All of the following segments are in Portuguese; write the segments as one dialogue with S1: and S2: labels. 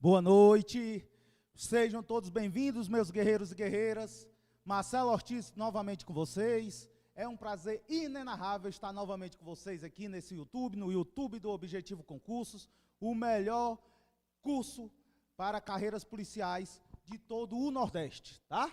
S1: Boa noite, sejam todos bem-vindos, meus guerreiros e guerreiras. Marcelo Ortiz novamente com vocês. É um prazer inenarrável estar novamente com vocês aqui nesse YouTube, no YouTube do Objetivo Concursos, o melhor curso para carreiras policiais de todo o Nordeste, tá?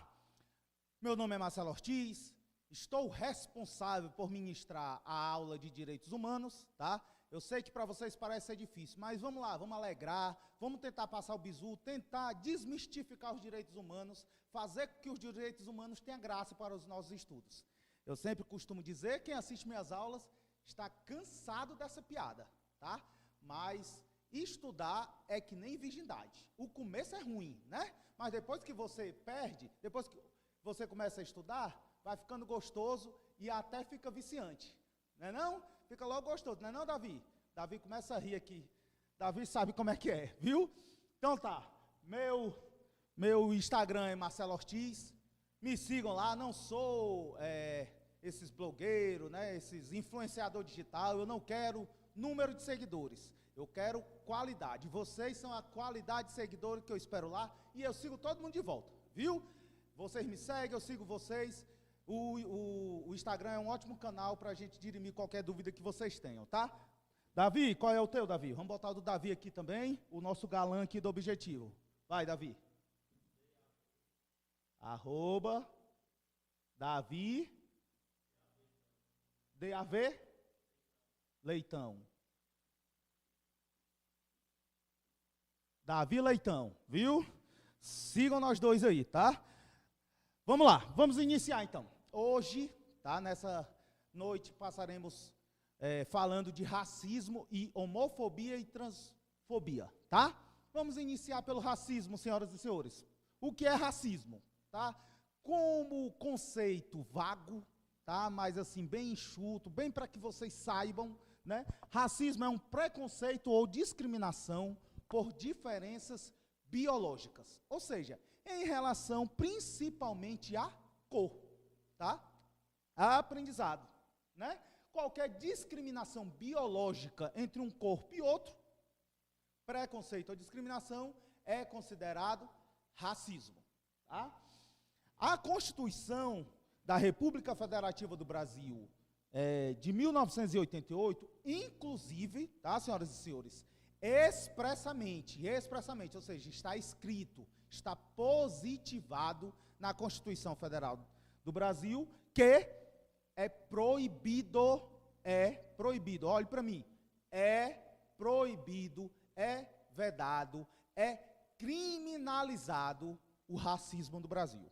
S1: Meu nome é Marcelo Ortiz, estou responsável por ministrar a aula de Direitos Humanos, tá? Eu sei que para vocês parece ser difícil, mas vamos lá, vamos alegrar, vamos tentar passar o bizu, tentar desmistificar os direitos humanos, fazer com que os direitos humanos tenham graça para os nossos estudos. Eu sempre costumo dizer, quem assiste minhas aulas está cansado dessa piada, tá? Mas estudar é que nem virgindade. O começo é ruim, né? Mas depois que você perde, depois que você começa a estudar, vai ficando gostoso e até fica viciante, não é não? Fica logo gostoso, não é não, Davi? Davi começa a rir aqui. Davi sabe como é que é, viu? Então tá, meu Instagram é Marcelo Ortiz, me sigam lá, não sou esses blogueiros, né, esses influenciador digital, eu não quero número de seguidores, eu quero qualidade. Vocês são a qualidade de seguidores que eu espero lá e eu sigo todo mundo de volta, viu? Vocês me seguem, eu sigo vocês. O Instagram é um ótimo canal para a gente dirimir qualquer dúvida que vocês tenham, tá? Davi, qual é o teu, Davi? Vamos botar o do Davi aqui também, o nosso galã aqui do Objetivo. Vai, Davi. @ Davi DAV Leitão. Davi Leitão, viu? Sigam nós dois aí, tá? Vamos lá, vamos iniciar então. Hoje, tá, nessa noite, passaremos falando de racismo e homofobia e transfobia, tá? Vamos iniciar pelo racismo, senhoras e senhores. O que é racismo, tá? Como conceito vago, tá? Mas assim, bem enxuto, bem para que vocês saibam, né? Racismo é um preconceito ou discriminação por diferenças biológicas, ou seja, em relação principalmente à cor, tá? A aprendizado, né? Qualquer discriminação biológica entre um corpo e outro, preconceito ou discriminação, é considerado racismo, tá? A Constituição da República Federativa do Brasil de 1988, inclusive, tá, senhoras e senhores, expressamente, ou seja, está escrito, está positivado na Constituição Federal do Brasil, que é proibido, olhe para mim, é proibido, é vedado, é criminalizado o racismo no Brasil.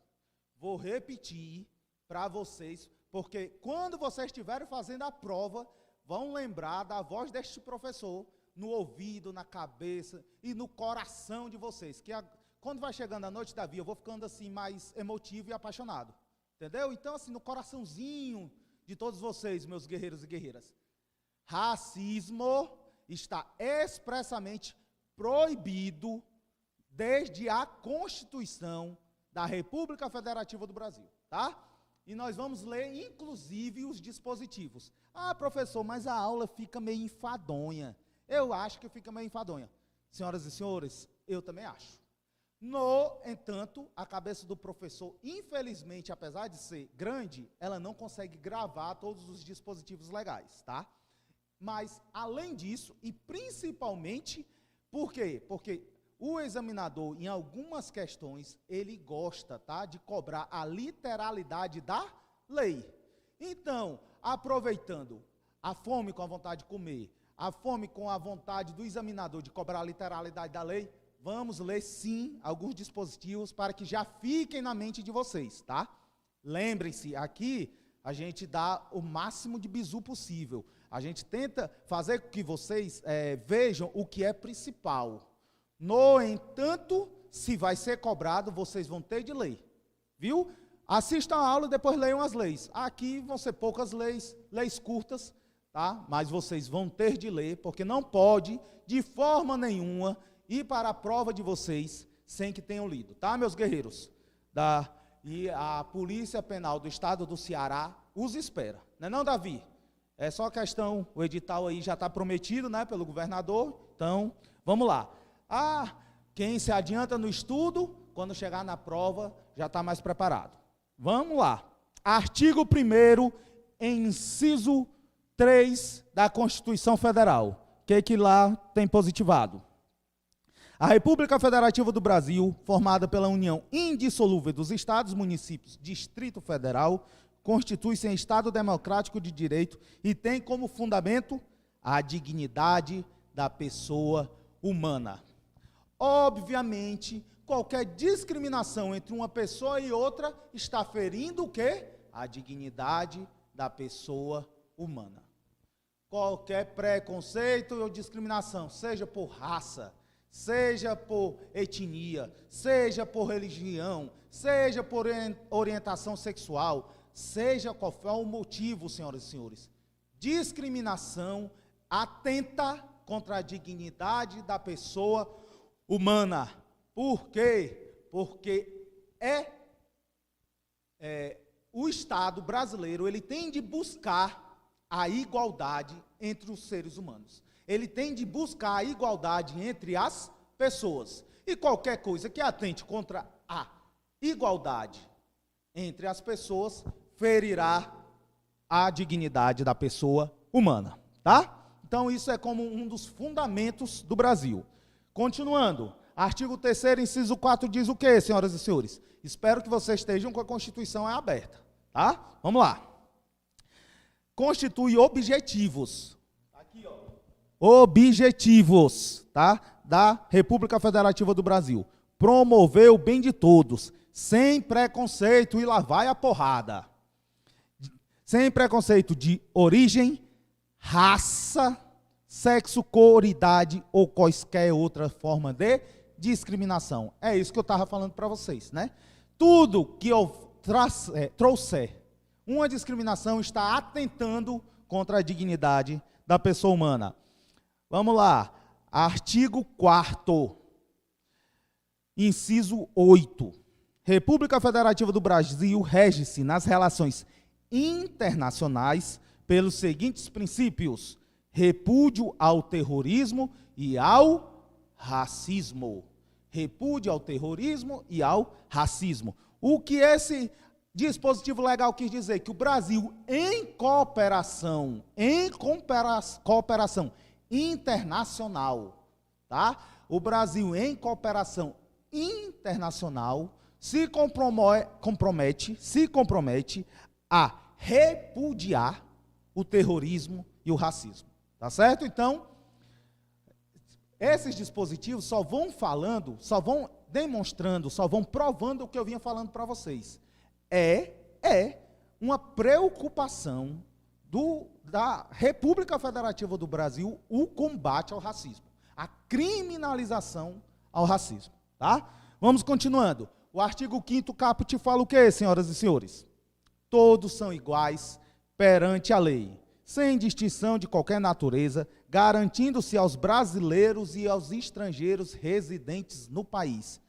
S1: Vou repetir para vocês, porque quando vocês estiverem fazendo a prova, vão lembrar da voz deste professor no ouvido, na cabeça e no coração de vocês, que quando vai chegando a noite, Davi, eu vou ficando assim mais emotivo e apaixonado, entendeu? Então assim, no coraçãozinho de todos vocês, meus guerreiros e guerreiras, racismo está expressamente proibido desde a Constituição da República Federativa do Brasil, tá? E nós vamos ler, inclusive, os dispositivos. Ah, professor, mas a aula fica meio enfadonha. Eu acho que fica meio enfadonha. Senhoras e senhores, eu também acho. No entanto, a cabeça do professor, infelizmente, apesar de ser grande, ela não consegue gravar todos os dispositivos legais, tá? Mas, além disso, e principalmente, por quê? Porque o examinador, em algumas questões, ele gosta, tá, de cobrar a literalidade da lei. Então, aproveitando a fome com a vontade de comer, a fome com a vontade do examinador de cobrar a literalidade da lei, vamos ler, sim, alguns dispositivos para que já fiquem na mente de vocês, tá? Lembrem-se, aqui a gente dá o máximo de bizu possível. A gente tenta fazer com que vocês vejam o que é principal. No entanto, se vai ser cobrado, vocês vão ter de ler, viu? Assistam a aula e depois leiam as leis. Aqui vão ser poucas leis curtas, tá? Mas vocês vão ter de ler, porque não pode, de forma nenhuma, ir para a prova de vocês sem que tenham lido, tá, meus guerreiros? E a Polícia Penal do Estado do Ceará os espera, não é não, Davi? É só questão, o edital aí já está prometido, né, pelo governador, então, vamos lá. Quem se adianta no estudo, quando chegar na prova, já está mais preparado. Vamos lá. Artigo 1º, inciso 3 da Constituição Federal. O que lá tem positivado? A República Federativa do Brasil, formada pela união indissolúvel dos Estados, municípios, Distrito Federal, constitui-se em Estado democrático de direito e tem como fundamento a dignidade da pessoa humana. Obviamente, qualquer discriminação entre uma pessoa e outra está ferindo o quê? A dignidade da pessoa humana. Qualquer preconceito ou discriminação, seja por raça, seja por etnia, seja por religião, seja por orientação sexual, seja qual for o motivo, senhoras e senhores, discriminação atenta contra a dignidade da pessoa humana. Por quê? Porque o Estado brasileiro, ele tem de buscar a igualdade entre os seres humanos. Ele tem de buscar a igualdade entre as pessoas. E qualquer coisa que atente contra a igualdade entre as pessoas, ferirá a dignidade da pessoa humana, tá? Então, isso é como um dos fundamentos do Brasil. Continuando, artigo 3º, inciso 4, diz o quê, senhoras e senhores? Espero que vocês estejam com a Constituição aberta, tá? Vamos lá. Constitui objetivos. Aqui, ó. Objetivos, tá? Da República Federativa do Brasil. Promover o bem de todos, sem preconceito, e lá vai a porrada. Sem preconceito de origem, raça, sexo, cor, idade ou quaisquer outra forma de discriminação. É isso que eu estava falando para vocês, né? Tudo que eu trouxer uma discriminação está atentando contra a dignidade da pessoa humana. Vamos lá. Artigo 4º, inciso 8. República Federativa do Brasil rege-se nas relações internacionais pelos seguintes princípios: repúdio ao terrorismo e ao racismo. Repúdio ao terrorismo e ao racismo. O que esse dispositivo legal quis dizer? Que o Brasil, em cooperação internacional, tá? O Brasil, em cooperação internacional, se compromete a repudiar o terrorismo e o racismo, tá certo? Então, esses dispositivos só vão falando, só vão demonstrando, só vão provando o que eu vinha falando para vocês. É uma preocupação da República Federativa do Brasil o combate ao racismo, a criminalização ao racismo, tá? Vamos continuando. O artigo 5º caput fala o quê, senhoras e senhores? Todos são iguais perante a lei, sem distinção de qualquer natureza, garantindo-se aos brasileiros e aos estrangeiros residentes no país.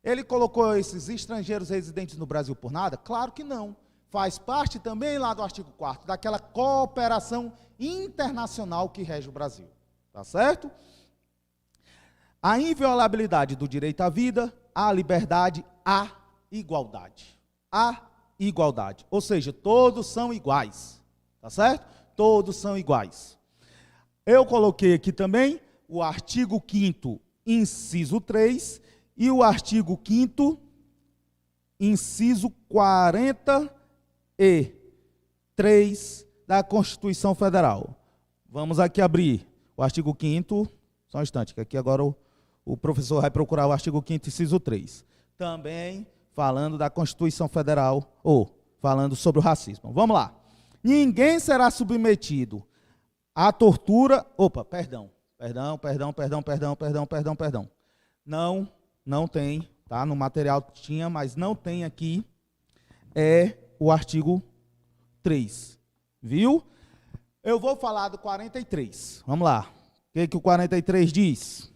S1: Ele colocou esses estrangeiros residentes no Brasil por nada? Claro que não. Faz parte também lá do artigo 4º, daquela cooperação internacional que rege o Brasil. Tá certo? A inviolabilidade do direito à vida, à liberdade, à igualdade. À igualdade. Ou seja, todos são iguais. Tá certo? Todos são iguais. Eu coloquei aqui também o artigo 5º, inciso 3, e o artigo 5º, inciso 43 da Constituição Federal. Vamos aqui abrir o artigo 5º, só um instante, que aqui agora o professor vai procurar o artigo 5º, inciso 3. Também falando da Constituição Federal, ou falando sobre o racismo. Vamos lá. Ninguém será submetido à tortura... Perdão. Não tem, tá? No material tinha, mas não tem aqui, é o artigo 3, viu? Eu vou falar do 43, vamos lá. O que o 43 diz?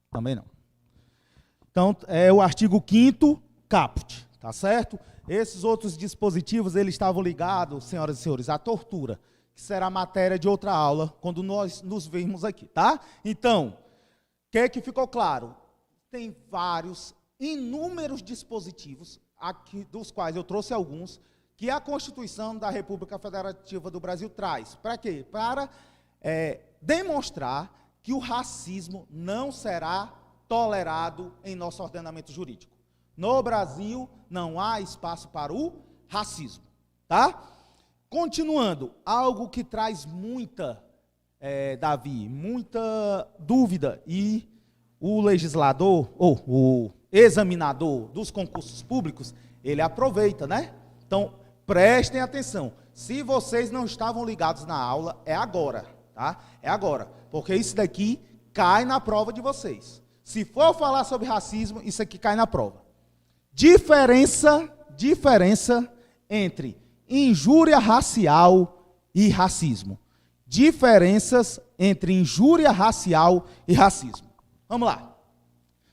S1: Também não. Então, é o artigo 5º caput, tá certo? Esses outros dispositivos, eles estavam ligados, senhoras e senhores, à tortura, que será matéria de outra aula, quando nós nos vermos aqui, tá? Então, o que ficou claro? Tem vários, inúmeros dispositivos, aqui, dos quais eu trouxe alguns, que a Constituição da República Federativa do Brasil traz. Para quê? Para demonstrar que o racismo não será tolerado em nosso ordenamento jurídico. No Brasil, não há espaço para o racismo, tá? Continuando, algo que traz muita, Davi, muita dúvida, e o legislador, ou o examinador dos concursos públicos, ele aproveita, né? Então, prestem atenção. Se vocês não estavam ligados na aula, é agora, tá? É agora, porque isso daqui cai na prova de vocês. Se for falar sobre racismo, isso aqui cai na prova. Diferença entre injúria racial e racismo. Diferenças entre injúria racial e racismo. Vamos lá.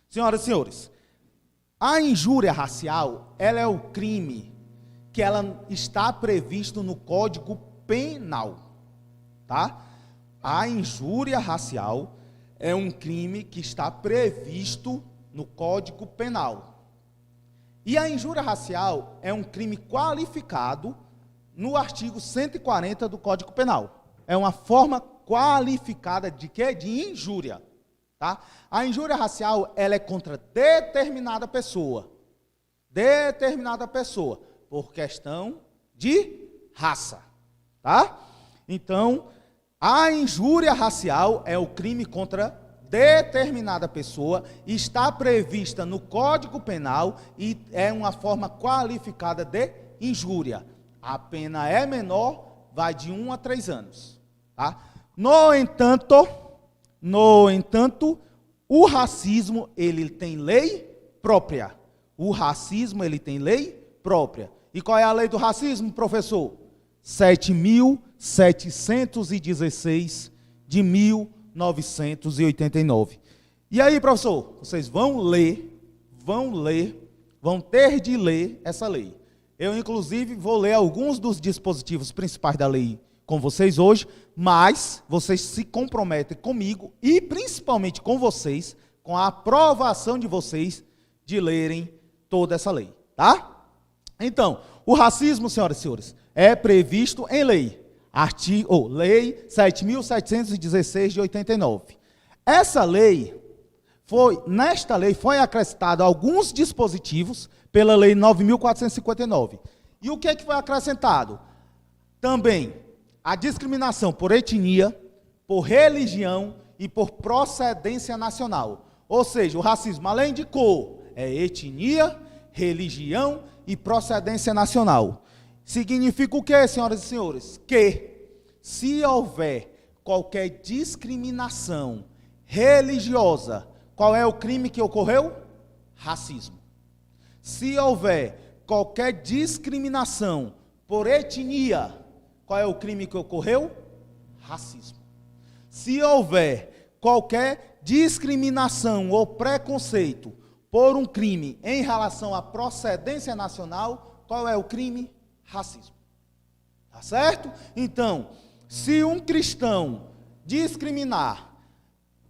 S1: Senhoras e senhores, a injúria racial, ela é o crime que ela está previsto no Código Penal, tá? A injúria racial é um crime que está previsto no Código Penal. E a injúria racial é um crime qualificado no artigo 140 do Código Penal. É uma forma qualificada de quê? De injúria, tá? A injúria racial, ela é contra determinada pessoa, por questão de raça, tá? Então, a injúria racial é o crime contra determinada pessoa, está prevista no Código Penal e é uma forma qualificada de injúria. A pena é menor, vai de 1 a 3 anos, tá? No entanto, o racismo, ele tem lei própria. O racismo, ele tem lei própria. E qual é a lei do racismo, professor? 7.716 de 1989. E aí, professor, vocês vão ter de ler essa lei. Eu, inclusive, vou ler alguns dos dispositivos principais da lei com vocês hoje, mas vocês se comprometem comigo e principalmente com vocês, com a aprovação de vocês, de lerem toda essa lei, tá? Então, o racismo, senhoras e senhores, é previsto em lei, lei 7.716 de 89. Nesta lei foi acrescentado alguns dispositivos pela lei 9.459. E o que foi acrescentado? Também a discriminação por etnia, por religião e por procedência nacional. Ou seja, o racismo, além de cor, é etnia, religião e procedência nacional. Significa o quê, senhoras e senhores? Que se houver qualquer discriminação religiosa, qual é o crime que ocorreu? Racismo. Se houver qualquer discriminação por etnia, qual é o crime que ocorreu? Racismo. Se houver qualquer discriminação ou preconceito por um crime em relação à procedência nacional, qual é o crime? Racismo. Tá certo? Então, se um cristão discriminar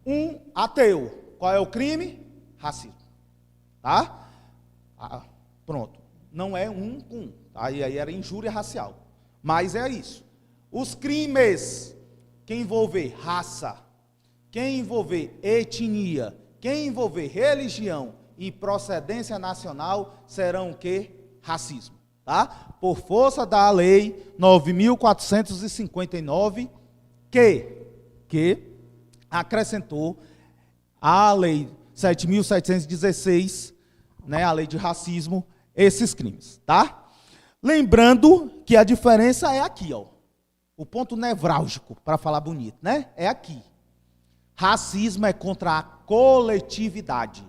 S1: um ateu, qual é o crime? Racismo. Tá? Pronto. Não é um com um. Aí era injúria racial. Mas é isso. Os crimes que envolver raça, que envolver etnia, que envolver religião e procedência nacional serão o quê? Racismo. Tá? Por força da lei 9.459, que acrescentou a lei 7.716, né, a lei de racismo, esses crimes, tá? Lembrando que a diferença é aqui, ó. O ponto nevrálgico, para falar bonito, né? É aqui. Racismo é contra a coletividade.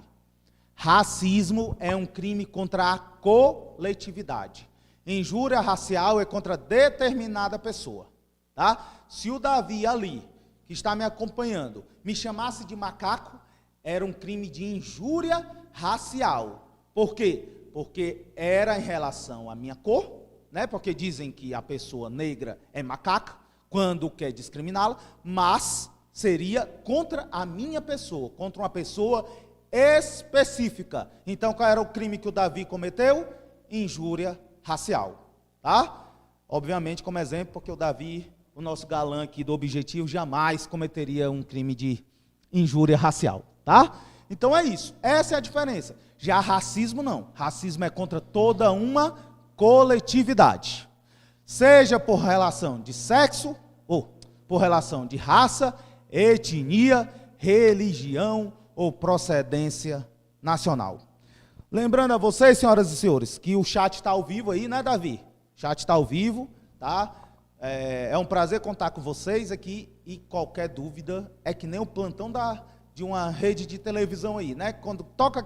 S1: Racismo é um crime contra a coletividade. Injúria racial é contra determinada pessoa, tá? Se o Davi ali, que está me acompanhando, me chamasse de macaco, era um crime de injúria racial. Por quê? Porque era em relação à minha cor, né? Porque dizem que a pessoa negra é macaca quando quer discriminá-la, mas seria contra a minha pessoa, contra uma pessoa específica. Então, qual era o crime que o Davi cometeu? Injúria racial, tá? Obviamente, como exemplo, porque o Davi, o nosso galã aqui do Objetivo, jamais cometeria um crime de injúria racial, tá? Então é isso, essa é a diferença. Já racismo não, racismo é contra toda uma coletividade. Seja por relação de sexo, ou por relação de raça, etnia, religião ou procedência nacional. Lembrando a vocês, senhoras e senhores, que o chat está ao vivo aí, né, Davi? O chat está ao vivo, tá? É um prazer contar com vocês aqui e qualquer dúvida é que nem o plantão de uma rede de televisão aí, né? Quando toca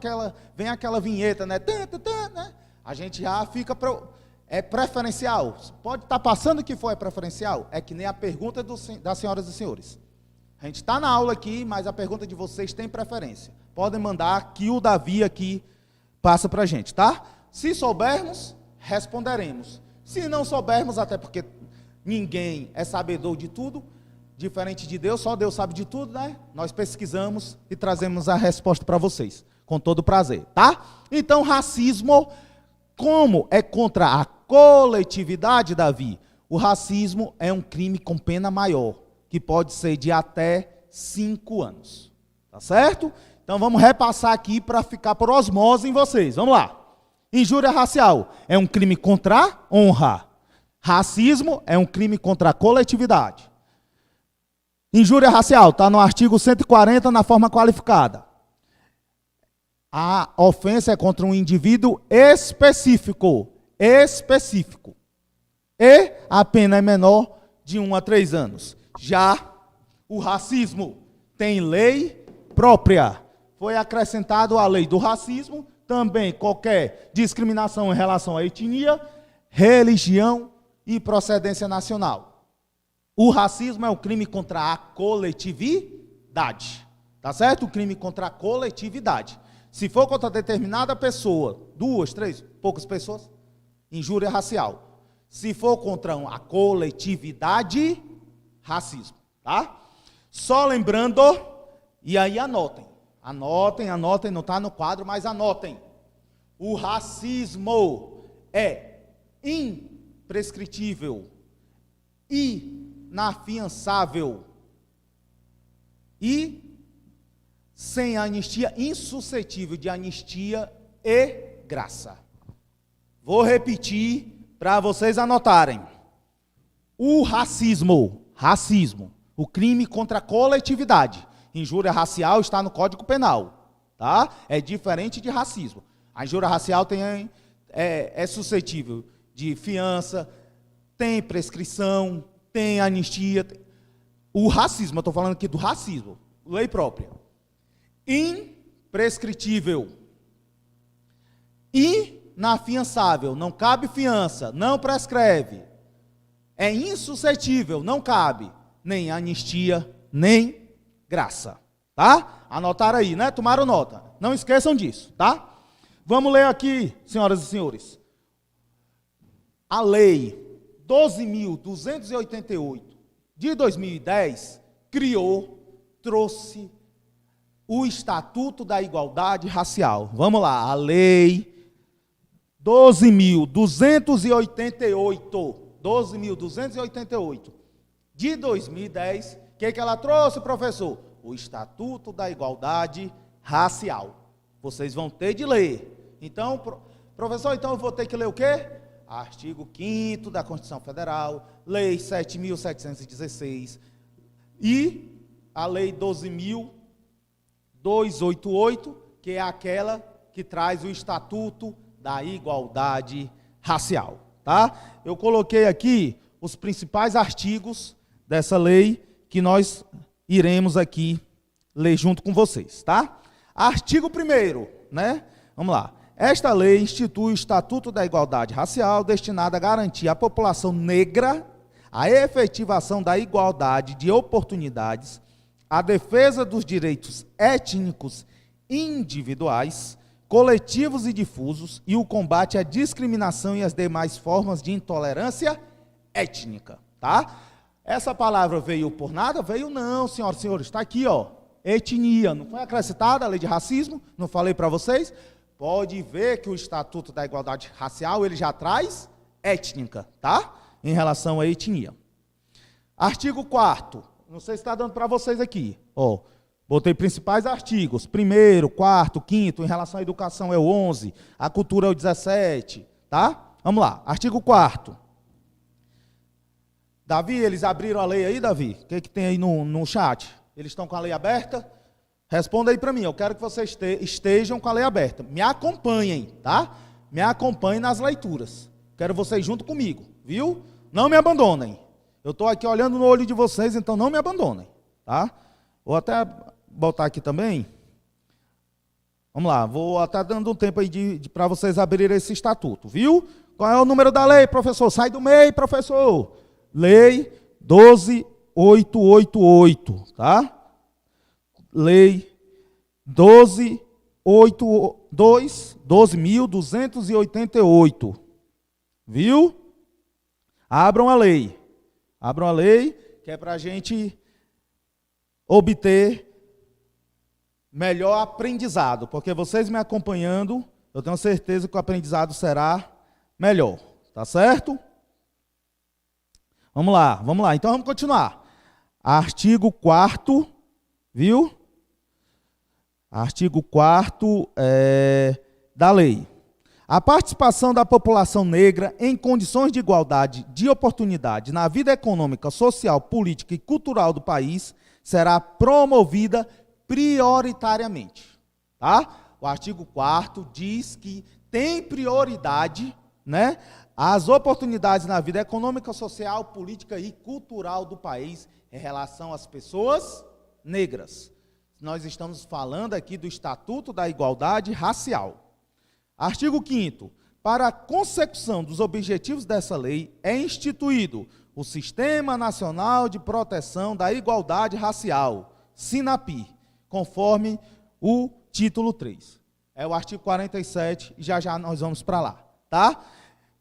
S1: vem aquela vinheta, né? Né? A gente já fica é preferencial. Pode estar passando que for preferencial. É que nem a pergunta das senhoras e senhores. A gente está na aula aqui, mas a pergunta de vocês tem preferência. Podem mandar que o Davi aqui passa para a gente, tá? Se soubermos, responderemos. Se não soubermos, até porque ninguém é sabedor de tudo, diferente de Deus, só Deus sabe de tudo, né? Nós pesquisamos e trazemos a resposta para vocês, com todo prazer, tá? Então, racismo, como é contra a coletividade, Davi? O racismo é um crime com pena maior, que pode ser de até 5 anos, tá certo? Então, vamos repassar aqui para ficar por osmose em vocês, vamos lá. Injúria racial é um crime contra a honra. Racismo é um crime contra a coletividade. Injúria racial está no artigo 140 na forma qualificada. A ofensa é contra um indivíduo específico. E a pena é menor de 1 a 3 anos. Já o racismo tem lei própria. Foi acrescentado a lei do racismo, também qualquer discriminação em relação à etnia, religião e procedência nacional. O racismo é um crime contra a coletividade, tá certo? O crime contra a coletividade. Se for contra determinada pessoa, 2, 3, poucas pessoas, injúria racial. Se for contra a coletividade, racismo, tá? Só lembrando, e aí anotem, não está no quadro, mas anotem. O racismo é imprescritível, inafiançável e sem anistia, insuscetível de anistia e graça. Vou repetir para vocês anotarem. O racismo, o crime contra a coletividade, injúria racial está no Código Penal, tá? É diferente de racismo. A injúria racial é suscetível de fiança, tem prescrição, tem anistia. O racismo, eu estou falando aqui do racismo, lei própria. Imprescritível. Inafiançável, não cabe fiança, não prescreve. É insuscetível, não cabe nem anistia, nem graça. Tá? Anotaram aí, né? Tomaram nota. Não esqueçam disso, tá? Vamos ler aqui, senhoras e senhores. A lei 12.288 de 2010 trouxe o Estatuto da Igualdade Racial. Vamos lá, a lei 12.288 de 2010, o que ela trouxe, professor? O Estatuto da Igualdade Racial. Vocês vão ter de ler. Então, professor, então eu vou ter que ler o quê? Artigo 5º da Constituição Federal, Lei 7.716 e a Lei 12.288, que é aquela que traz o Estatuto da Igualdade Racial, tá? Eu coloquei aqui os principais artigos dessa lei que nós iremos aqui ler junto com vocês, tá? Artigo 1º, né? Vamos lá. Esta lei institui o Estatuto da Igualdade Racial, destinado a garantir à população negra a efetivação da igualdade de oportunidades, a defesa dos direitos étnicos individuais, coletivos e difusos e o combate à discriminação e às demais formas de intolerância étnica, tá? Essa palavra veio por nada? Veio não, senhoras e senhores, está aqui, ó, etnia, não foi acrescentada a lei de racismo? Não falei para vocês? Pode ver que o Estatuto da Igualdade Racial, ele já traz étnica, tá? Em relação à etnia. Artigo 4º, não sei se está dando para vocês aqui, ó, botei principais artigos, 1º, 4º, 5º, em relação à educação é o 11, a cultura é o 17, tá? Vamos lá, artigo 4º. Davi, eles abriram a lei aí, Davi? O que tem aí no chat? Eles estão com a lei aberta? Responda aí para mim, eu quero que vocês estejam com a lei aberta. Me acompanhem, tá? Me acompanhem nas leituras. Quero vocês junto comigo, viu? Não me abandonem. Eu estou aqui olhando no olho de vocês, então não me abandonem, tá? Vou até botar aqui também. Vamos lá, vou até dando um tempo aí para vocês abrirem esse estatuto, viu? Qual é o número da lei, professor? Sai do meio, professor. Lei 12.888, tá? Lei 12.288, viu? Abram a lei, que é para a gente obter melhor aprendizado, porque vocês me acompanhando, eu tenho certeza que o aprendizado será melhor, tá certo? Vamos lá, então vamos continuar. Artigo 4º, viu? Artigo 4º da lei. A participação da população negra em condições de igualdade de oportunidade na vida econômica, social, política e cultural do país será promovida prioritariamente, tá? O artigo 4º diz que tem prioridade, né, as oportunidades na vida econômica, social, política e cultural do país em relação às pessoas negras. Nós estamos falando aqui do Estatuto da Igualdade Racial. Artigo 5º. Para a consecução dos objetivos dessa lei, é instituído o Sistema Nacional de Proteção da Igualdade Racial, SINAPI, conforme o título 3. É o artigo 47, e já nós vamos para lá, tá?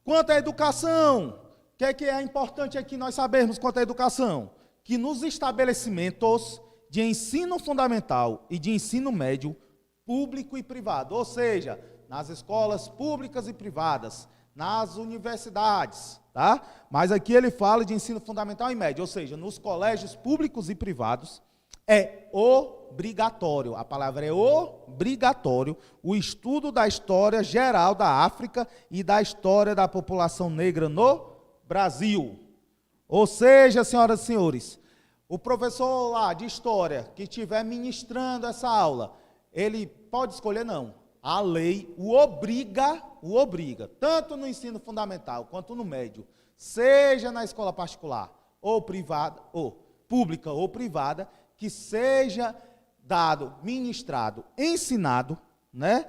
S1: Quanto à educação, o que é importante aqui nós sabermos quanto à educação? Que nos estabelecimentos de ensino fundamental e de ensino médio, público e privado, ou seja, nas escolas públicas e privadas, nas universidades, tá? Mas aqui ele fala de ensino fundamental e médio, ou seja, nos colégios públicos e privados, é obrigatório, a palavra é obrigatório, o estudo da história geral da África e da história da população negra no Brasil. Ou seja, senhoras e senhores, o professor lá de história que estiver ministrando essa aula, ele pode escolher não. A lei o obriga, tanto no ensino fundamental quanto no médio, seja na escola particular ou privada, ou pública ou privada, que seja dado, ministrado, ensinado, né,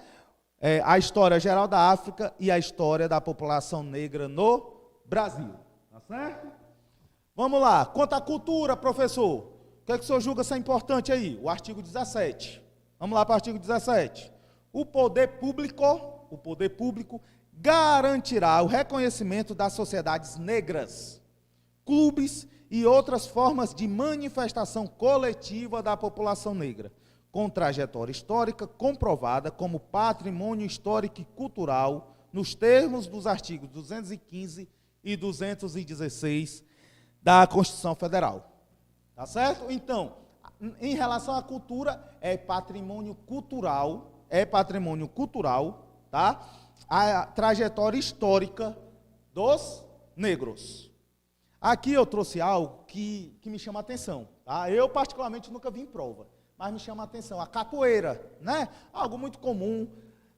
S1: a história geral da África e a história da população negra no Brasil. Tá certo? Vamos lá. Quanto à cultura, professor, o que é que o senhor julga ser importante aí? O artigo 17. Vamos lá para o artigo 17. O poder público garantirá o reconhecimento das sociedades negras, clubes e outras formas de manifestação coletiva da população negra, com trajetória histórica comprovada como patrimônio histórico e cultural, nos termos dos artigos 215 e 216 da Constituição Federal. Tá certo? Então, em relação à cultura, é patrimônio cultural, tá? A trajetória histórica dos negros. Aqui eu trouxe algo que me chama a atenção, tá? Eu particularmente nunca vi em prova, mas me chama a atenção. A capoeira, né? Algo muito comum,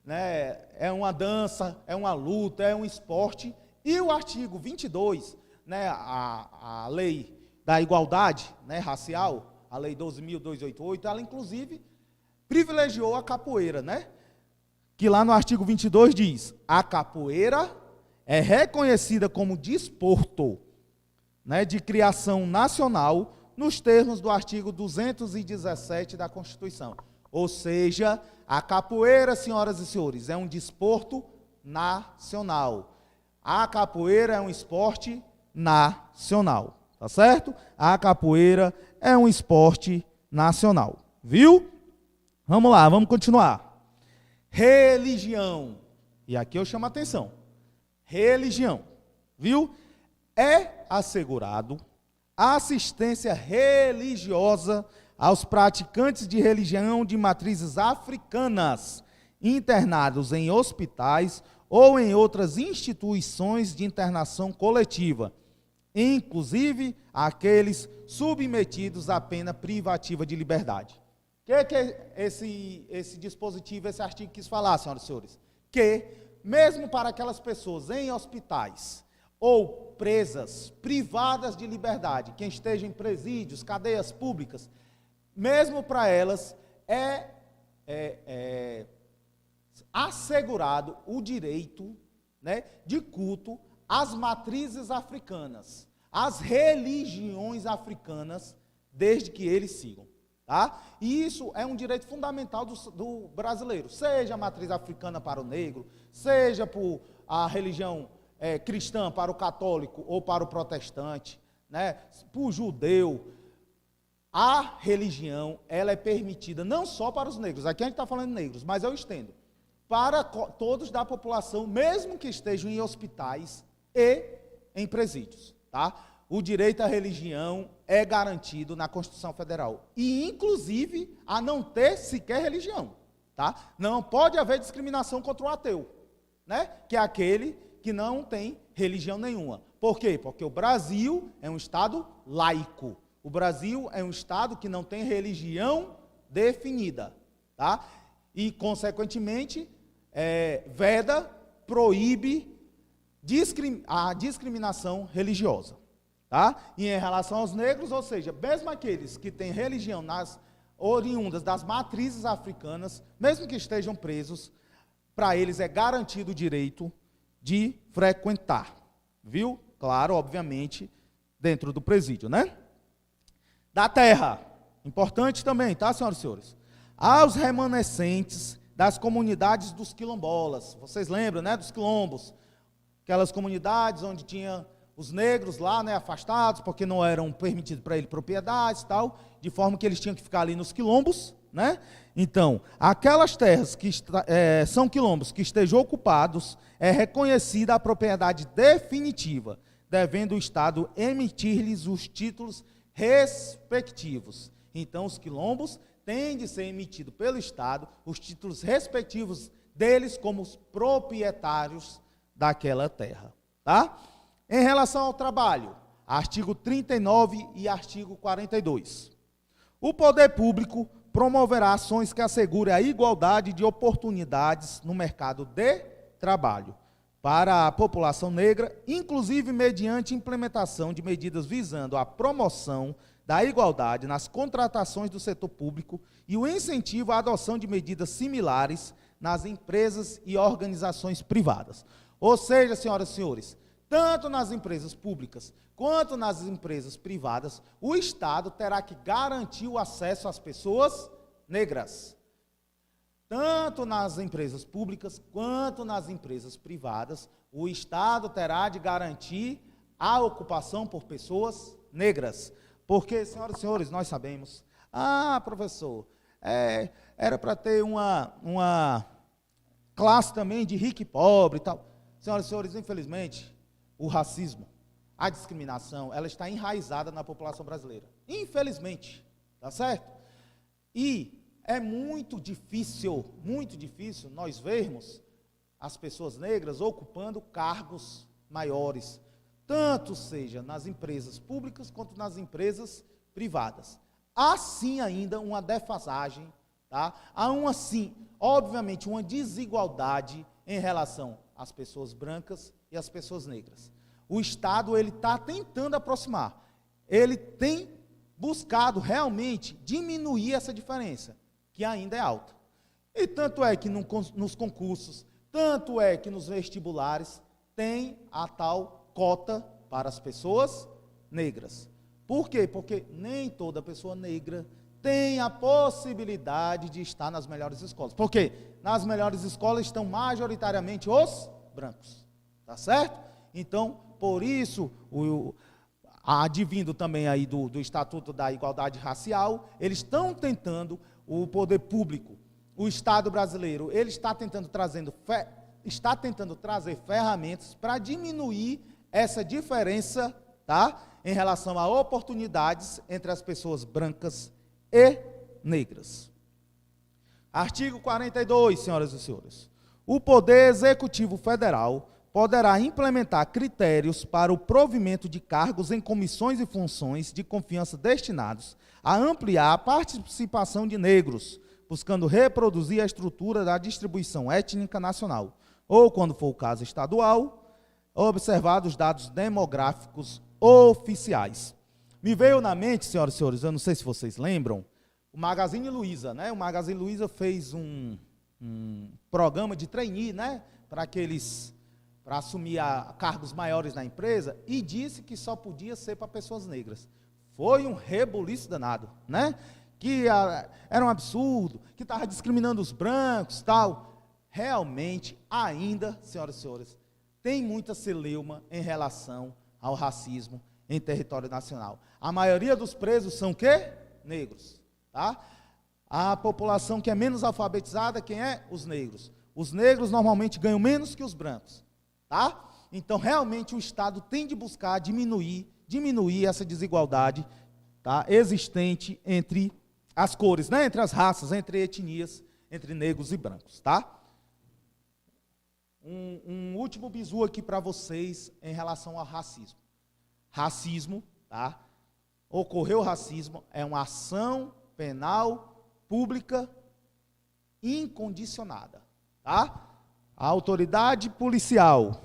S1: né? É uma dança, é uma luta, é um esporte. E o artigo 22, né? A lei da igualdade, né, racial, a lei 12.288, ela inclusive privilegiou a capoeira, né? Que lá no artigo 22 diz: a capoeira é reconhecida como desporto, né, de criação nacional nos termos do artigo 217 da Constituição. Ou seja, a capoeira, senhoras e senhores, é um desporto nacional. A capoeira é um esporte nacional, tá certo? A capoeira é um esporte nacional, viu? Vamos lá, vamos continuar. Religião. E aqui eu chamo a atenção. Religião, viu? É assegurado assistência religiosa aos praticantes de religião de matrizes africanas, internados em hospitais ou em outras instituições de internação coletiva, inclusive aqueles submetidos à pena privativa de liberdade. O que esse dispositivo, esse artigo quis falar, senhoras e senhores? Que, mesmo para aquelas pessoas em hospitais ou presas, privadas de liberdade, quem esteja em presídios, cadeias públicas, mesmo para elas é assegurado o direito, né, de culto às matrizes africanas, às religiões africanas, desde que eles sigam. Tá? E isso é um direito fundamental do brasileiro, seja a matriz africana para o negro, seja por a religião cristã para o católico ou para o protestante, né, para o judeu. A religião, ela é permitida não só para os negros, aqui a gente está falando de negros, mas eu estendo, para todos da população, mesmo que estejam em hospitais e em presídios, tá? O direito à religião é garantido na Constituição Federal, e inclusive a não ter sequer religião, tá? Não pode haver discriminação contra o ateu, né? Que é aquele que não tem religião nenhuma. Por quê? Porque o Brasil é um estado laico. O Brasil é um estado que não tem religião definida, tá? E, consequentemente, veda, proíbe a discriminação religiosa, tá? E em relação aos negros, ou seja, mesmo aqueles que têm religião oriundas das matrizes africanas, mesmo que estejam presos, para eles é garantido o direito de frequentar, viu? Claro, obviamente, dentro do presídio, né? Da terra, importante também, tá, senhoras e senhores? Aos remanescentes das comunidades dos quilombolas, vocês lembram, né, dos quilombos, aquelas comunidades onde tinha os negros lá, né, afastados, porque não eram permitidos para eles propriedades e tal, de forma que eles tinham que ficar ali nos quilombos, né? Então, aquelas terras que são quilombos que estejam ocupados, é reconhecida a propriedade definitiva, devendo o Estado emitir-lhes os títulos respectivos. Então, os quilombos têm de ser emitidos pelo Estado, os títulos respectivos deles como os proprietários daquela terra, tá? Em relação ao trabalho, artigo 39 e artigo 42. O poder público promoverá ações que assegurem a igualdade de oportunidades no mercado de trabalho para a população negra, inclusive mediante implementação de medidas visando a promoção da igualdade nas contratações do setor público e o incentivo à adoção de medidas similares nas empresas e organizações privadas. Ou seja, senhoras e senhores, tanto nas empresas públicas quanto nas empresas privadas, o Estado terá que garantir o acesso às pessoas negras. Tanto nas empresas públicas quanto nas empresas privadas, o Estado terá de garantir a ocupação por pessoas negras. Porque, senhoras e senhores, nós sabemos, professor, era para ter uma classe também de rico e pobre e tal. Senhoras e senhores, infelizmente, o racismo, a discriminação, ela está enraizada na população brasileira. Infelizmente, tá certo? E é muito difícil nós vermos as pessoas negras ocupando cargos maiores, tanto seja nas empresas públicas quanto nas empresas privadas. Há sim ainda uma defasagem, tá? Há obviamente, uma desigualdade em relação às pessoas brancas e às pessoas negras. O Estado, ele está tentando aproximar, ele tem buscado realmente diminuir essa diferença, que ainda é alta. E tanto é que nos concursos, tanto é que nos vestibulares, tem a tal cota para as pessoas negras. Por quê? Porque nem toda pessoa negra tem a possibilidade de estar nas melhores escolas. Por quê? Nas melhores escolas estão majoritariamente os brancos. Tá certo? Então, por isso, advindo também aí do Estatuto da Igualdade Racial, eles estão tentando, o poder público, o Estado brasileiro, ele está tentando trazer ferramentas para diminuir essa diferença, tá? Em relação a oportunidades entre as pessoas brancas e negras. Artigo 42, senhoras e senhores. O Poder Executivo Federal poderá implementar critérios para o provimento de cargos em comissões e funções de confiança destinados a ampliar a participação de negros, buscando reproduzir a estrutura da distribuição étnica nacional, ou, quando for o caso estadual, observados dados demográficos oficiais. Me veio na mente, senhoras e senhores, eu não sei se vocês lembram, o Magazine Luiza, né? O Magazine Luiza fez um programa de trainee, né? Para assumir cargos maiores na empresa, e disse que só podia ser para pessoas negras. Foi um rebuliço danado, né? Que era um absurdo, que estava discriminando os brancos, tal. Realmente, ainda, senhoras e senhores, tem muita celeuma em relação ao racismo em território nacional. A maioria dos presos são o quê? Negros, tá? A população que é menos alfabetizada, quem é? Os negros. Os negros normalmente ganham menos que os brancos, tá? Então, realmente, o Estado tem de buscar diminuir essa desigualdade, tá? Existente entre as cores, né? Entre as raças, entre etnias, entre negros e brancos, tá? Um último bizu aqui para vocês em relação ao racismo. Racismo, tá? Ocorreu racismo, é uma ação penal pública incondicionada, tá? A autoridade policial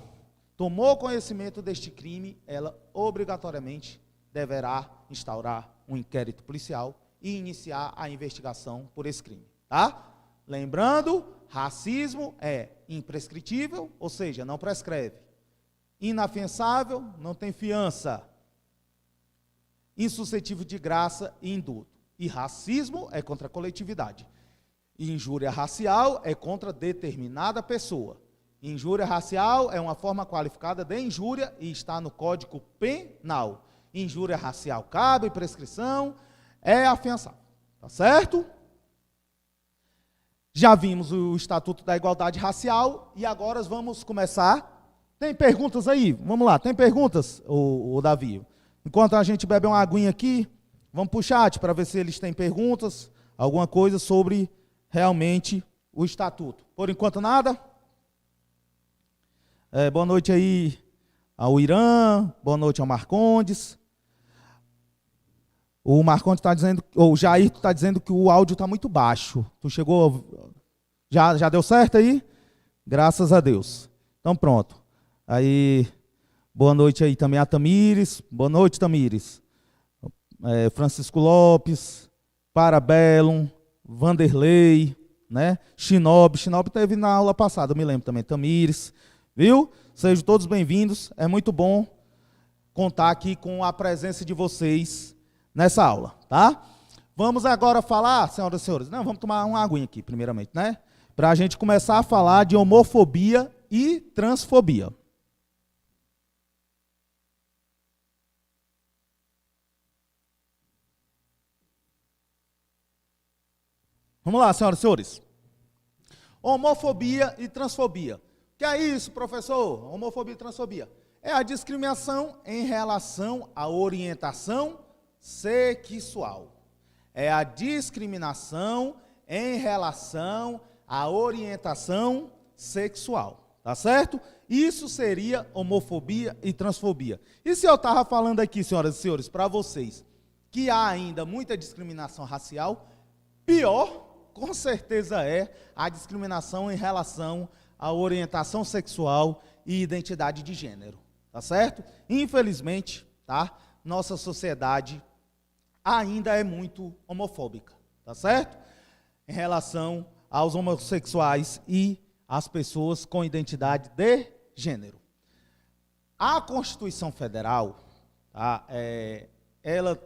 S1: tomou conhecimento deste crime, ela obrigatoriamente deverá instaurar um inquérito policial e iniciar a investigação por esse crime, tá? Lembrando, racismo é imprescritível, ou seja, não prescreve. Inafiançável, não tem fiança. Insuscetível de graça e indulto. E racismo é contra a coletividade. E injúria racial é contra determinada pessoa. Injúria racial é uma forma qualificada de injúria e está no Código Penal. Injúria racial cabe prescrição, é afiançável. Tá certo? Já vimos o Estatuto da Igualdade Racial e agora vamos começar. Tem perguntas aí? Vamos lá, tem perguntas, o Davi? Enquanto a gente bebe uma aguinha aqui, vamos para o chat para ver se eles têm perguntas, alguma coisa sobre realmente o Estatuto. Por enquanto, nada? Boa noite aí ao Irã, boa noite ao Marcondes. O Marcondes está dizendo, ou o Jair está dizendo que o áudio está muito baixo. Tu chegou, já deu certo aí? Graças a Deus. Então pronto. Aí, boa noite aí também a Tamires. Boa noite, Tamires. Francisco Lopes, Parabellum, Vanderlei, né? Shinobi teve na aula passada, eu me lembro também. Tamires, viu? Sejam todos bem-vindos. É muito bom contar aqui com a presença de vocês nessa aula, tá? Vamos agora falar, senhoras e senhores, vamos tomar uma aguinha aqui, primeiramente, né? Para a gente começar a falar de homofobia e transfobia. Vamos lá, senhoras e senhores. Homofobia e transfobia. O que é isso, professor? Homofobia e transfobia. É a discriminação em relação à orientação sexual. É a discriminação em relação à orientação sexual. Tá certo? Isso seria homofobia e transfobia. E se eu estava falando aqui, senhoras e senhores, para vocês, que há ainda muita discriminação racial, pior, com certeza, é a discriminação em relação à orientação sexual e identidade de gênero. Tá certo? Infelizmente, tá? Nossa sociedade ainda é muito homofóbica, tá certo? Em relação aos homossexuais e às pessoas com identidade de gênero. A Constituição Federal, tá, ela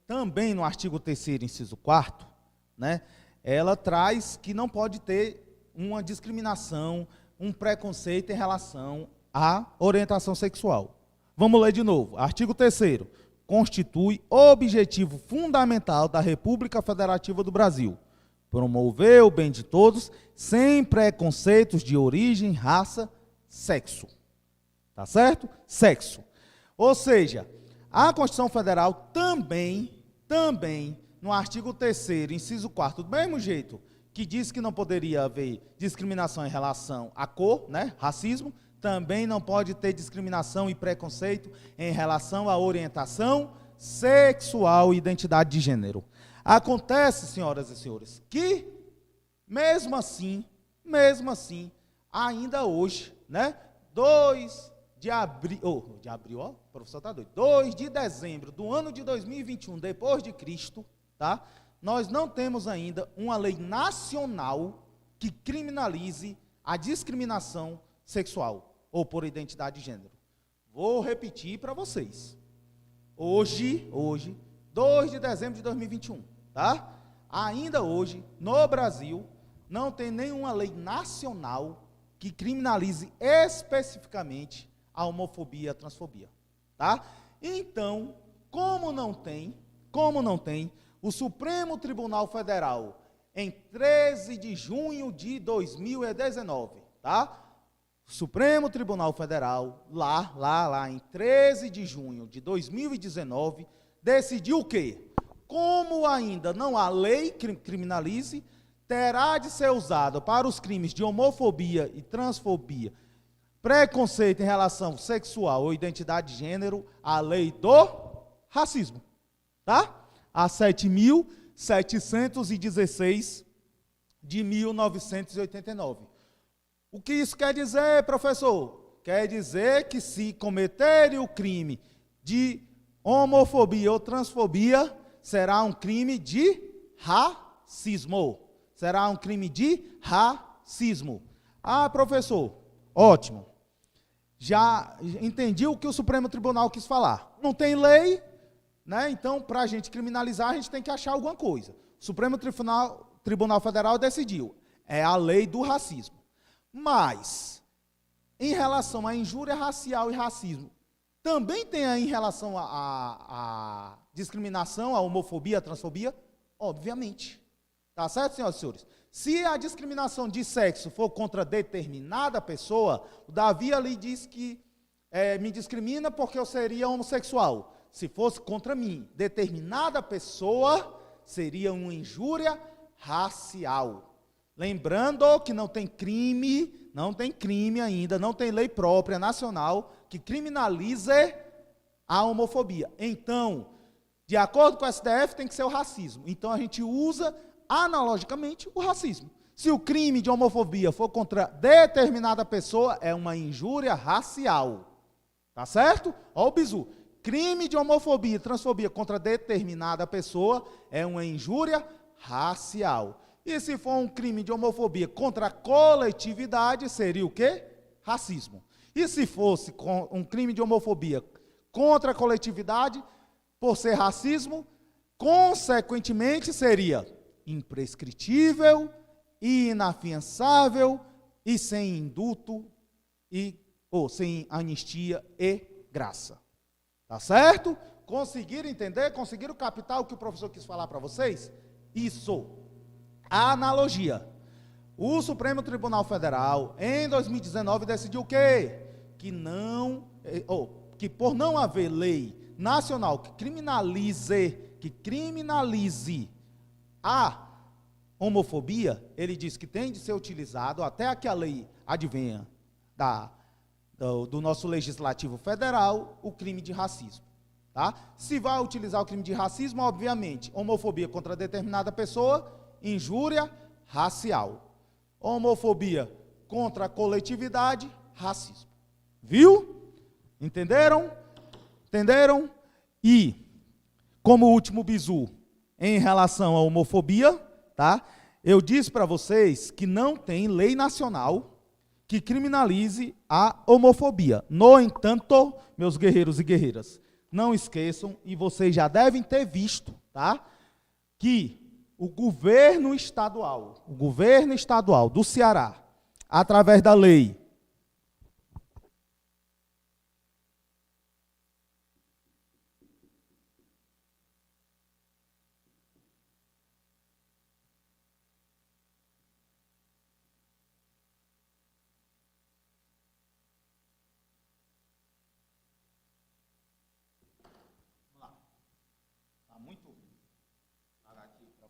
S1: também no artigo 3º, inciso 4º, né, ela traz que não pode ter uma discriminação, um preconceito em relação à orientação sexual. Vamos ler de novo. Artigo 3º. Constitui objetivo fundamental da República Federativa do Brasil promover o bem de todos, sem preconceitos de origem, raça, sexo. Tá certo? Sexo. Ou seja, a Constituição Federal também, no artigo 3º, inciso 4º, do mesmo jeito que diz que não poderia haver discriminação em relação à cor, né, racismo, também não pode ter discriminação e preconceito em relação à orientação sexual e identidade de gênero. Acontece, senhoras e senhores, que, mesmo assim, ainda hoje, né, 2 de dezembro do ano de 2021, depois de Cristo, tá, nós não temos ainda uma lei nacional que criminalize a discriminação sexual ou por identidade de gênero. Vou repetir para vocês. Hoje, 2 de dezembro de 2021, tá? Ainda hoje, no Brasil, não tem nenhuma lei nacional que criminalize especificamente a homofobia e a transfobia, tá? Então, como não tem, o Supremo Tribunal Federal, em 13 de junho de 2019, tá? Supremo Tribunal Federal, lá, em 13 de junho de 2019, decidiu o quê? Como ainda não há lei que criminalize, terá de ser usado para os crimes de homofobia e transfobia, preconceito em relação sexual ou identidade de gênero, a lei do racismo, tá? A 7.716 de 1989. O que isso quer dizer, professor? Quer dizer que se cometerem o crime de homofobia ou transfobia, será um crime de racismo. Será um crime de racismo. Ah, professor, ótimo. Já entendi o que o Supremo Tribunal quis falar. Não tem lei, né? Então, para a gente criminalizar, a gente tem que achar alguma coisa. O Supremo Tribunal Federal decidiu. É a lei do racismo. Mas, em relação à injúria racial e racismo, também tem aí em relação à discriminação, à homofobia, à transfobia? Obviamente. Tá certo, senhoras e senhores? Se a discriminação de sexo for contra determinada pessoa, o Davi ali diz que me discrimina porque eu seria homossexual. Se fosse contra mim, determinada pessoa, seria uma injúria racial. Lembrando que não tem crime ainda, não tem lei própria nacional que criminalize a homofobia. Então, de acordo com o STF, tem que ser o racismo. Então, a gente usa analogicamente o racismo. Se o crime de homofobia for contra determinada pessoa, é uma injúria racial. Tá certo? Ó o bizu. Crime de homofobia e transfobia contra determinada pessoa é uma injúria racial. E se for um crime de homofobia contra a coletividade, seria o quê? Racismo. E se fosse um crime de homofobia contra a coletividade, por ser racismo, consequentemente seria imprescritível, inafiançável e sem indulto, ou sem anistia e graça. Tá certo? Conseguiram entender? Conseguiram captar o que o professor quis falar para vocês? Isso. A analogia. O Supremo Tribunal Federal, em 2019, decidiu o quê? Que por não haver lei nacional que criminalize a homofobia, ele diz que tem de ser utilizado, até que a lei advenha do nosso legislativo federal, o crime de racismo. Tá? Se vai utilizar o crime de racismo, obviamente, homofobia contra determinada pessoa, injúria racial. Homofobia contra a coletividade, racismo. Viu? Entenderam? Entenderam? E, como último bizu, em relação à homofobia, tá? Eu disse para vocês que não tem lei nacional que criminalize a homofobia. No entanto, meus guerreiros e guerreiras, não esqueçam, e vocês já devem ter visto, tá? Que o governo estadual do Ceará, através da lei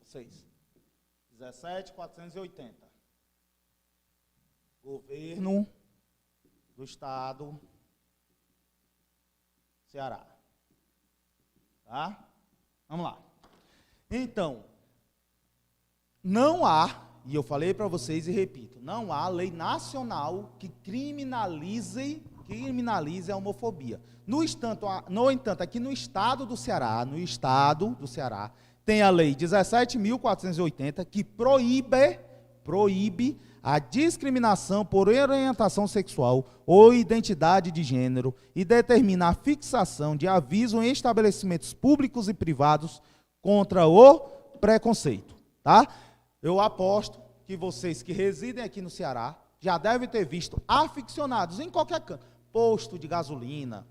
S1: vocês. 17.480. Governo do Estado Ceará. Tá? Vamos lá. Então, não há, e eu falei para vocês e repito, não há lei nacional que criminalize a homofobia. No entanto, aqui no estado do Ceará, tem a lei 17.480, que proíbe a discriminação por orientação sexual ou identidade de gênero e determina a fixação de aviso em estabelecimentos públicos e privados contra o preconceito. Tá? Eu aposto que vocês que residem aqui no Ceará já devem ter visto aficionados em qualquer canto, posto de gasolina,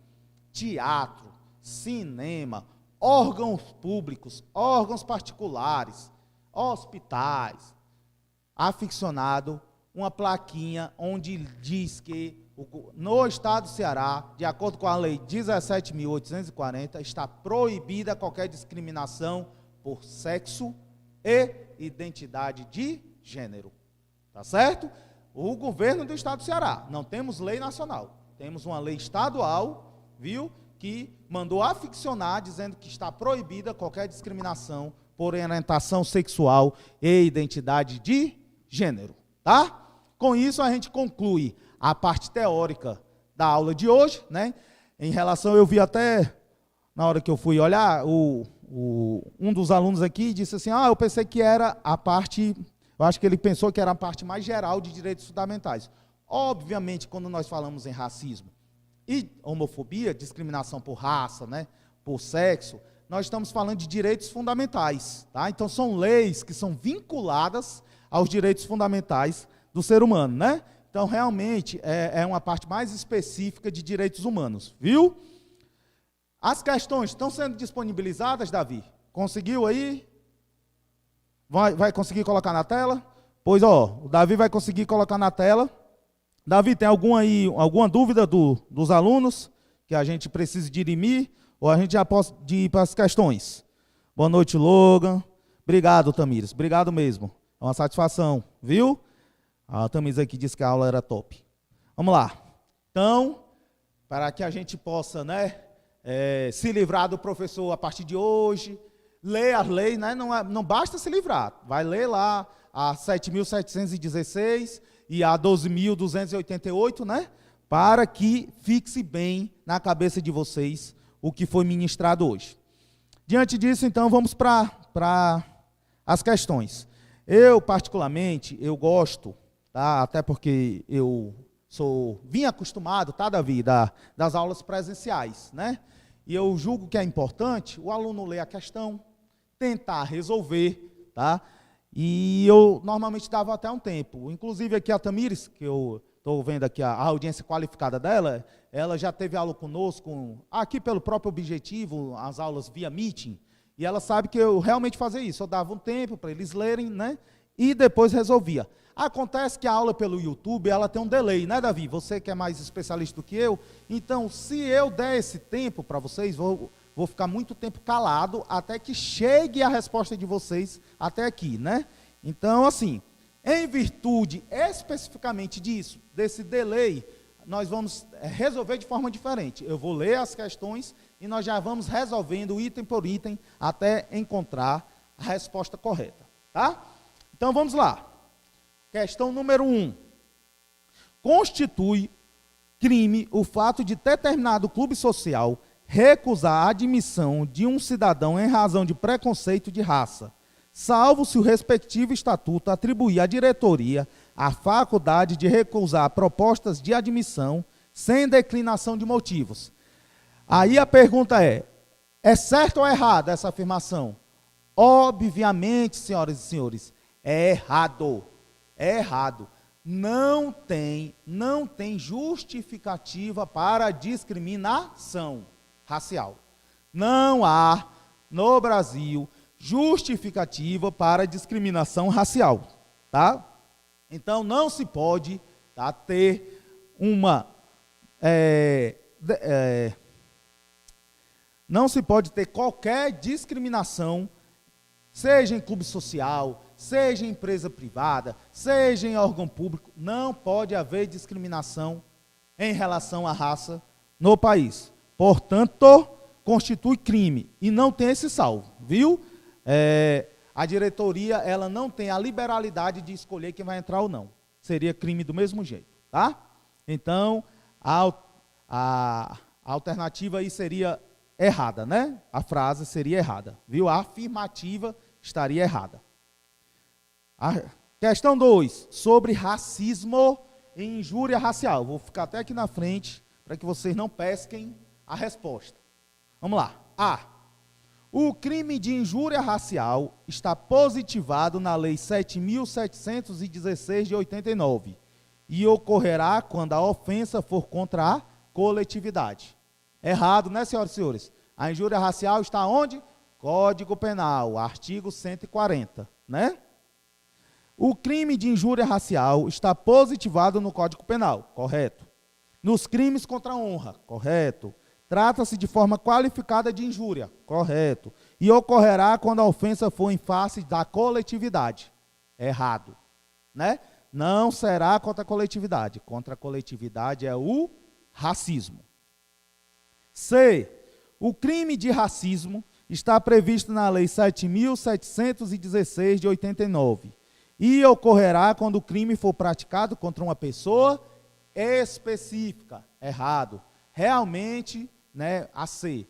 S1: teatro, cinema, órgãos públicos, órgãos particulares, hospitais, aficionado, uma plaquinha onde diz que no estado do Ceará, de acordo com a lei 17.840, está proibida qualquer discriminação por sexo e identidade de gênero. Tá certo? O governo do estado do Ceará, não temos lei nacional, temos uma lei estadual, viu? Que mandou aficionar, dizendo que está proibida qualquer discriminação por orientação sexual e identidade de gênero, tá? Com isso, a gente conclui a parte teórica da aula de hoje, né? Em relação, eu vi até, na hora que eu fui olhar, um dos alunos aqui disse assim, eu pensei que era a parte, eu acho que ele pensou que era a parte mais geral de direitos fundamentais. Obviamente, quando nós falamos em racismo, e homofobia, discriminação por raça, né, por sexo, nós estamos falando de direitos fundamentais. Tá? Então, são leis que são vinculadas aos direitos fundamentais do ser humano. Né? Então, realmente, é uma parte mais específica de direitos humanos. Viu? As questões estão sendo disponibilizadas, Davi? Conseguiu aí? Vai conseguir colocar na tela? Pois, o Davi vai conseguir colocar na tela. Davi, tem alguma dúvida dos alunos que a gente precisa dirimir? Ou a gente já pode ir para as questões? Boa noite, Logan. Obrigado, Tamires. Obrigado mesmo. É uma satisfação, viu? A Tamires aqui disse que a aula era top. Vamos lá. Então, para que a gente possa, né, se livrar do professor a partir de hoje, ler as leis, né? Não basta se livrar. Vai ler lá a 7.716 e a 12.288, né? Para que fixe bem na cabeça de vocês o que foi ministrado hoje. Diante disso, então, vamos para as questões. Eu, particularmente, eu gosto, tá? Até porque eu vim acostumado, tá, Davi, das aulas presenciais, né? E eu julgo que é importante o aluno ler a questão, tentar resolver, tá? E eu normalmente dava até um tempo. Inclusive aqui a Tamires, que eu estou vendo aqui a audiência qualificada dela, ela já teve aula conosco, aqui pelo próprio objetivo, as aulas via meeting, e ela sabe que eu realmente fazia isso. Eu dava um tempo para eles lerem, né? E depois resolvia. Acontece que a aula pelo YouTube, ela tem um delay, né, Davi? Você que é mais especialista do que eu. Então, se eu der esse tempo para vocês, vou ficar muito tempo calado até que chegue a resposta de vocês até aqui, né? Então, assim, em virtude especificamente disso, desse delay, nós vamos resolver de forma diferente. Eu vou ler as questões e nós já vamos resolvendo item por item até encontrar a resposta correta, tá? Então, vamos lá. Questão número 1. Constitui crime o fato de determinado clube social recusar a admissão de um cidadão em razão de preconceito de raça, salvo se o respectivo estatuto atribuir à diretoria a faculdade de recusar propostas de admissão sem declinação de motivos. Aí a pergunta é certo ou errado essa afirmação? obviamente, senhoras e senhores, é errado. É errado. Não tem justificativa para discriminação racial. Não há, no Brasil, justificativa para discriminação racial, tá? Então, não se pode, tá, ter não se pode ter qualquer discriminação, seja em clube social, seja em empresa privada, seja em órgão público, não pode haver discriminação em relação à raça no país. Portanto, constitui crime e não tem esse salvo, viu? A diretoria, ela não tem a liberalidade de escolher quem vai entrar ou não. Seria crime do mesmo jeito, tá? Então, a alternativa aí seria errada, né? A frase seria errada, viu? A afirmativa estaria errada. A questão 2, sobre racismo e injúria racial. Vou ficar até aqui na frente para que vocês não pesquem a resposta. Vamos lá. A. O crime de injúria racial está positivado na Lei 7.716 de 89 e ocorrerá quando a ofensa for contra a coletividade. Errado, né, senhoras e senhores? A injúria racial está onde? Código Penal, artigo 140, né? O crime de injúria racial está positivado no Código Penal, correto. Nos crimes contra a honra, correto. Trata-se de forma qualificada de injúria, correto. E ocorrerá quando a ofensa for em face da coletividade, errado, né? Não será contra a coletividade. Contra a coletividade é o racismo. C. O crime de racismo está previsto na Lei 7.716 de 89 e ocorrerá quando o crime for praticado contra uma pessoa específica. Errado. Realmente, né, a C.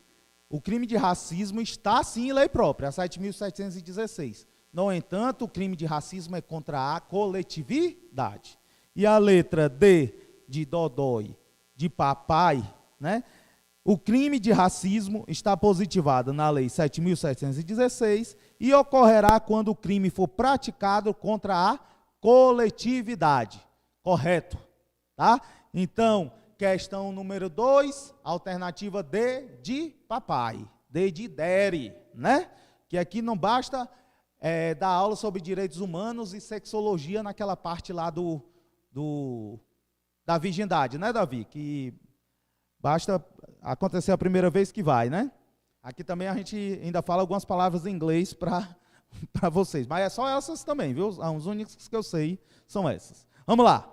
S1: O crime de racismo está sim em lei própria, a 7.716. No entanto, o crime de racismo é contra a coletividade. E a letra D de Dodói, de papai, né? O crime de racismo está positivado na Lei 7.716 e ocorrerá quando o crime for praticado contra a coletividade. Correto, tá? Então, questão número 2, alternativa D de papai, D de daddy, né? Que aqui não basta dar aula sobre direitos humanos e sexologia naquela parte lá da virgindade, né, Davi? Que basta acontecer a primeira vez que vai, né? Aqui também a gente ainda fala algumas palavras em inglês para vocês, mas é só essas também, viu? Os únicos que eu sei são essas. Vamos lá.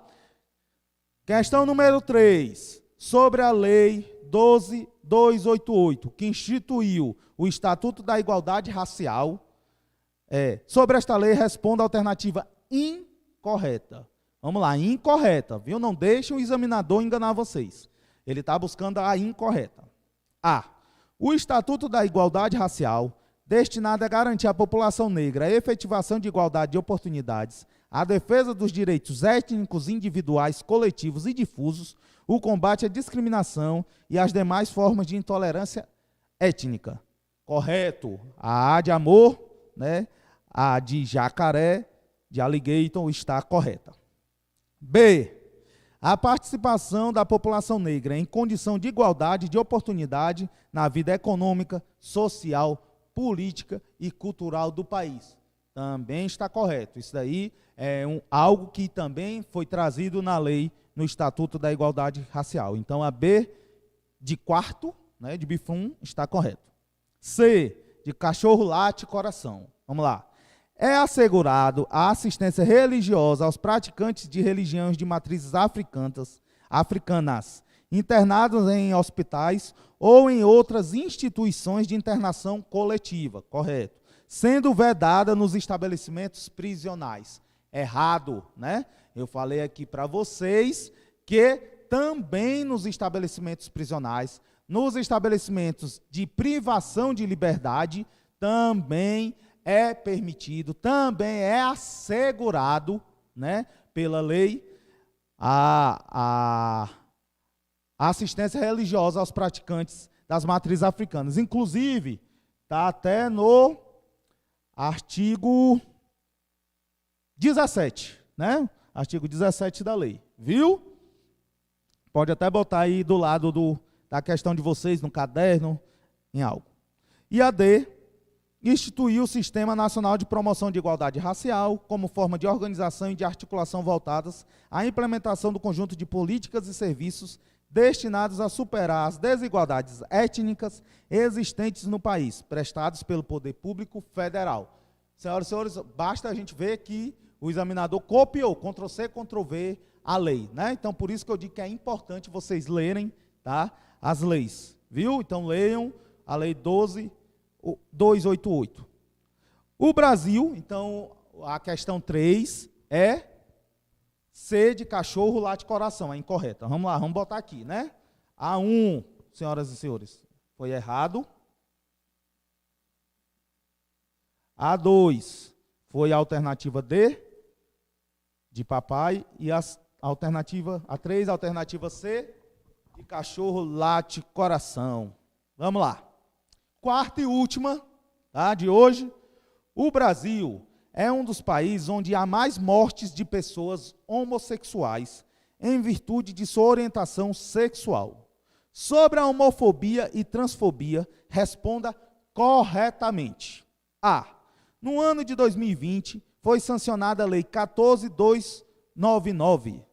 S1: Questão número 3, sobre a Lei 12.288, que instituiu o Estatuto da Igualdade Racial. Sobre esta lei, responda a alternativa incorreta. Vamos lá, incorreta, viu? Não deixe o examinador enganar vocês. Ele está buscando a incorreta. A. O Estatuto da Igualdade Racial, destinado a garantir à população negra a efetivação de igualdade de oportunidades, a defesa dos direitos étnicos, individuais, coletivos e difusos, o combate à discriminação e às demais formas de intolerância étnica. Correto. A de amor, né? A de jacaré, de alligator, está correta. B. A participação da população negra em condição de igualdade de oportunidade na vida econômica, social, política e cultural do país. Também está correto. Isso daí é algo que também foi trazido na lei, no Estatuto da Igualdade Racial. Então, a B de quarto, né, de bifum, está correto. C, de cachorro late coração. Vamos lá. É assegurado a assistência religiosa aos praticantes de religiões de matrizes africanas, internados em hospitais ou em outras instituições de internação coletiva, correto, sendo vedada nos estabelecimentos prisionais. Errado, né? Eu falei aqui para vocês que também nos estabelecimentos prisionais, nos estabelecimentos de privação de liberdade, também é permitido, também é assegurado, né, pela lei, a assistência religiosa aos praticantes das matrizes africanas. Inclusive, está até no Artigo 17, né? Artigo 17 da lei. Viu? Pode até botar aí do lado da questão de vocês, no caderno, em algo. E a D, instituir o Sistema Nacional de Promoção de Igualdade Racial como forma de organização e de articulação voltadas à implementação do conjunto de políticas e serviços destinados a superar as desigualdades étnicas existentes no país, prestados pelo Poder Público Federal. Senhoras e senhores, basta a gente ver que o examinador copiou, Ctrl+C, Ctrl+V, a lei, né? Então, por isso que eu digo que é importante vocês lerem, tá, as leis, viu? Então, leiam a Lei 12.288. O Brasil, então, a questão 3 é C de cachorro, late coração, é incorreta. Vamos lá, vamos botar aqui, né? A1, senhoras e senhores, foi errado. A2 foi a alternativa D, de papai, e a alternativa A3, a alternativa C, de cachorro, late coração. Vamos lá. Quarta e última, tá, de hoje. O Brasil é um dos países onde há mais mortes de pessoas homossexuais em virtude de sua orientação sexual. Sobre a homofobia e transfobia, responda corretamente. A. No ano de 2020, foi sancionada a Lei 14.299,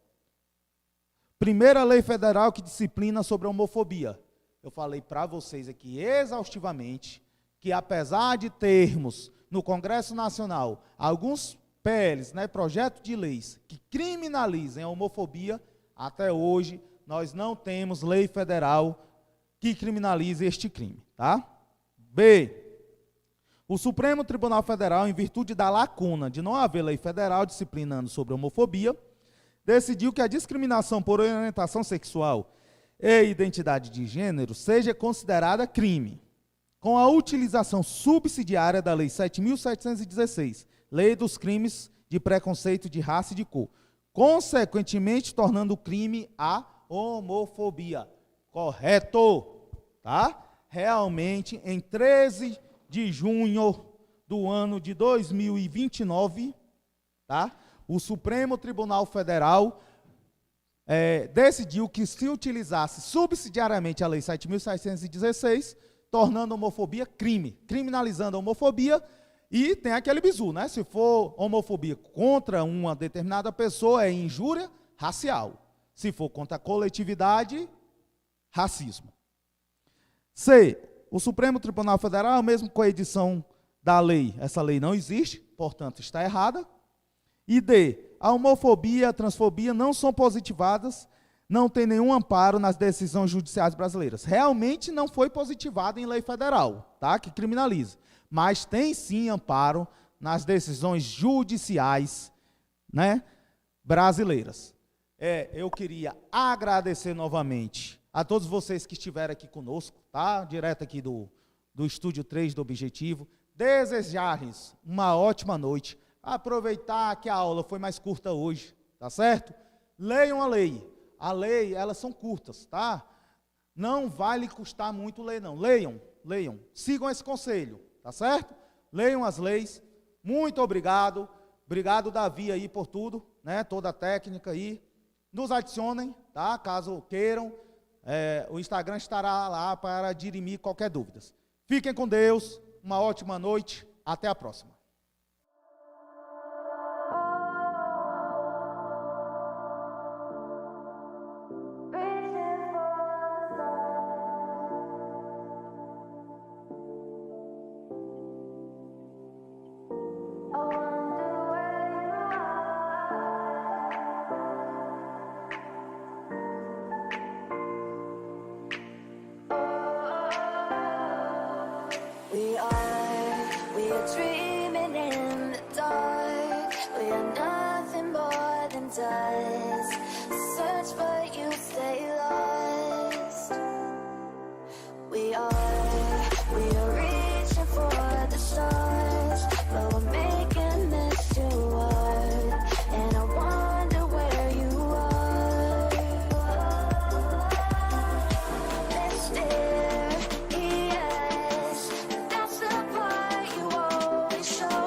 S1: primeira lei federal que disciplina sobre a homofobia. Eu falei para vocês aqui exaustivamente que, apesar de termos no Congresso Nacional alguns PLs, né, projetos de leis que criminalizem a homofobia, até hoje nós não temos lei federal que criminalize este crime, tá? B. O Supremo Tribunal Federal, em virtude da lacuna de não haver lei federal disciplinando sobre a homofobia, decidiu que a discriminação por orientação sexual e identidade de gênero seja considerada crime, com a utilização subsidiária da Lei 7.716, Lei dos Crimes de Preconceito de Raça e de Cor, consequentemente tornando crime a homofobia. Correto? Tá? Realmente, em 13 de junho do ano de 2029, tá? O Supremo Tribunal Federal decidiu que se utilizasse subsidiariamente a Lei 7.716, tornando a homofobia crime, criminalizando a homofobia, e tem aquele bizu, né? Se for homofobia contra uma determinada pessoa, é injúria racial. Se for contra a coletividade, racismo. C. O Supremo Tribunal Federal, mesmo com a edição da lei, essa lei não existe, portanto está errada. E D. A homofobia e a transfobia não são positivadas, não tem nenhum amparo nas decisões judiciais brasileiras. Realmente não foi positivada em lei federal, tá? Que criminaliza. Mas tem sim amparo nas decisões judiciais, né, brasileiras. Eu queria agradecer novamente a todos vocês que estiveram aqui conosco, tá? Direto aqui do Estúdio 3 do Objetivo. Desejar-lhes uma ótima noite. Aproveitar que a aula foi mais curta hoje, tá certo? Leiam a lei. A lei, elas são curtas, tá? Não vai lhe custar muito ler, não. Leiam. Sigam esse conselho, tá certo? Leiam as leis. Muito obrigado. Obrigado, Davi, aí, por tudo, né? Toda a técnica aí. Nos adicionem, tá? Caso queiram. O Instagram estará lá para dirimir qualquer dúvida. Fiquem com Deus. Uma ótima noite. Até a próxima.
S2: We are dreaming in the dark. We are nothing more than dust. Search but you stay lost. We are reaching for the stars, but we're making this too hard. And I wonder where you are. Mysterious, that's the part you always show.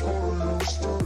S3: Charlie Star.